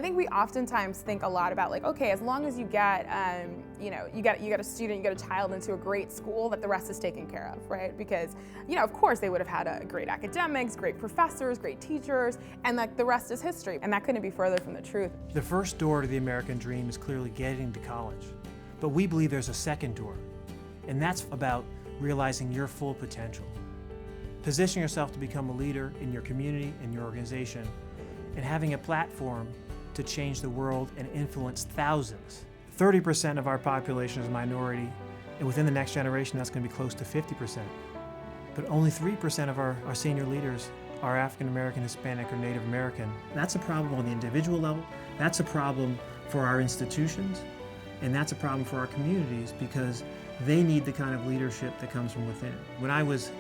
I think we oftentimes think a lot about like, okay, as long as you get, you get a student, you get a child into a great school, that the rest is taken care of, right? Because, of course they would have had a great academics, great professors, great teachers, and like the rest is history. And that couldn't be further from the truth. The first door to the American dream is clearly getting to college. But we believe there's a second door, and that's about realizing your full potential. Position yourself to become a leader in your community and your organization, and having a platform to change the world and influence thousands. 30% of our population is minority, and within the next generation that's going to be close to 50%. But only 3% of our senior leaders are African American, Hispanic, or Native American. That's a problem on the individual level, that's a problem for our institutions, and that's a problem for our communities because they need the kind of leadership that comes from within. When I was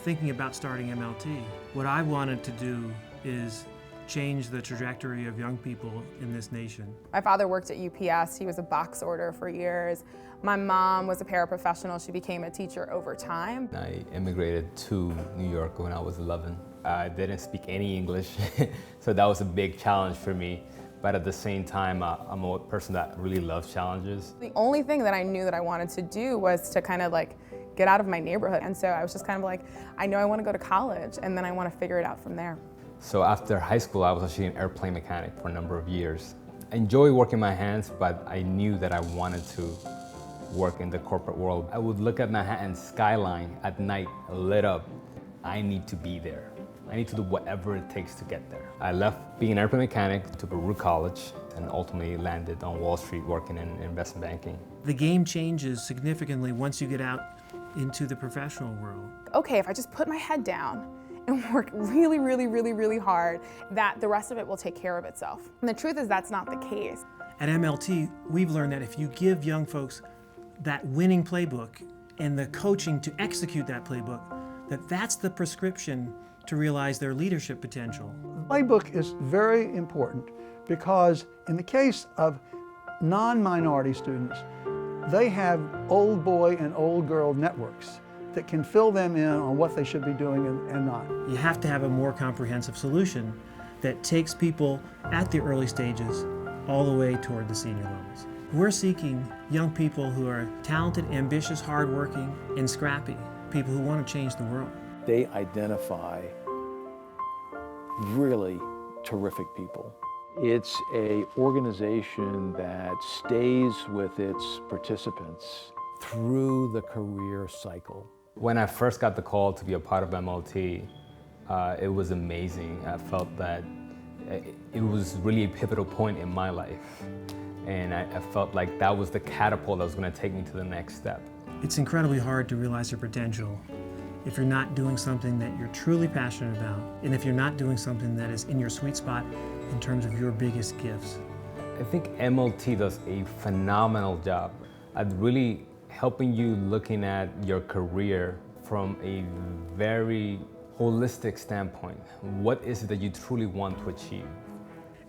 thinking about starting MLT, what I wanted to do is change the trajectory of young people in this nation. My father worked at UPS. He was a box order for years. My mom was a paraprofessional. She became a teacher over time. I immigrated to New York when I was 11. I didn't speak any English, so that was a big challenge for me. But at the same time, I'm a person that really loves challenges. The only thing that I knew that I wanted to do was to kind of like get out of my neighborhood. And so I was just kind of like, I know I want to go to college, and then I want to figure it out from there. So after high school, I was actually an airplane mechanic for a number of years. I enjoy working my hands, but I knew that I wanted to work in the corporate world. I would look at Manhattan's skyline at night, lit up. I need to be there. I need to do whatever it takes to get there. I left being an airplane mechanic, took a route college, and ultimately landed on Wall Street working in investment banking. The game changes significantly once you get out into the professional world. Okay, if I just put my head down and work really, really, really, really hard, that the rest of it will take care of itself. And the truth is that's not the case. At MLT, we've learned that if you give young folks that winning playbook and the coaching to execute that playbook, that's the prescription to realize their leadership potential. The playbook is very important because in the case of non-minority students, they have old boy and old girl networks that can fill them in on what they should be doing and not. You have to have a more comprehensive solution that takes people at the early stages all the way toward the senior levels. We're seeking young people who are talented, ambitious, hardworking, and scrappy, people who want to change the world. They identify really terrific people. It's an organization that stays with its participants through the career cycle. When I first got the call to be a part of MLT, it was amazing. I felt that it was really a pivotal point in my life. And I felt like that was the catapult that was going to take me to the next step. It's incredibly hard to realize your potential if you're not doing something that you're truly passionate about, and if you're not doing something that is in your sweet spot in terms of your biggest gifts. I think MLT does a phenomenal job at really helping you looking at your career from a very holistic standpoint. What is it that you truly want to achieve?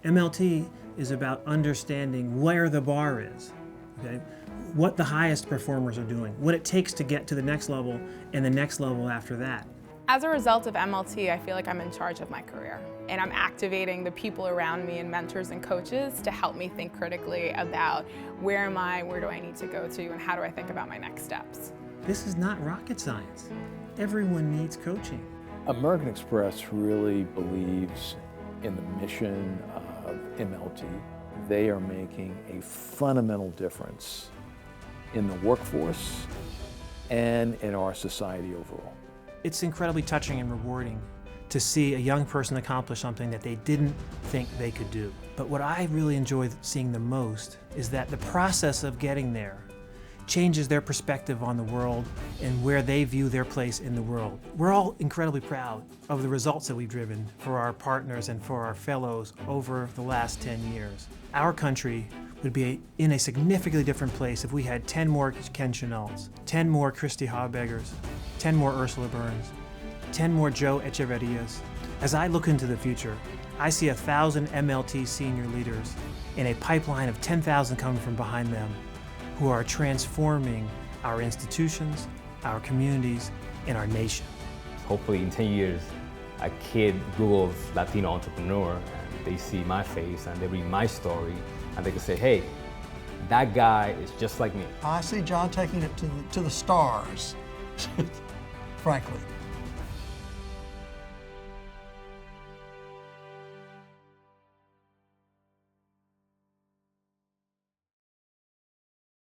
MLT is about understanding where the bar is, okay? What the highest performers are doing, what it takes to get to the next level and the next level after that. As a result of MLT, I feel like I'm in charge of my career, and I'm activating the people around me and mentors and coaches to help me think critically about where am I, where do I need to go to, and how do I think about my next steps. This is not rocket science. Everyone needs coaching. American Express really believes in the mission of MLT. They are making a fundamental difference in the workforce and in our society overall. It's incredibly touching and rewarding to see a young person accomplish something that they didn't think they could do. But what I really enjoy seeing the most is that the process of getting there changes their perspective on the world and where they view their place in the world. We're all incredibly proud of the results that we've driven for our partners and for our fellows over the last 10 years. Our country would be in a significantly different place if we had 10 more Ken Chenaults, 10 more Christy Haubeggers, 10 more Ursula Burns, 10 more Joe Echeverrias. As I look into the future, I see 1,000 MLT senior leaders and a pipeline of 10,000 coming from behind them who are transforming our institutions, our communities, and our nation. Hopefully in 10 years, a kid Googles Latino entrepreneur they see my face and they read my story and they can say, hey, that guy is just like me. I see John taking it to the stars, frankly.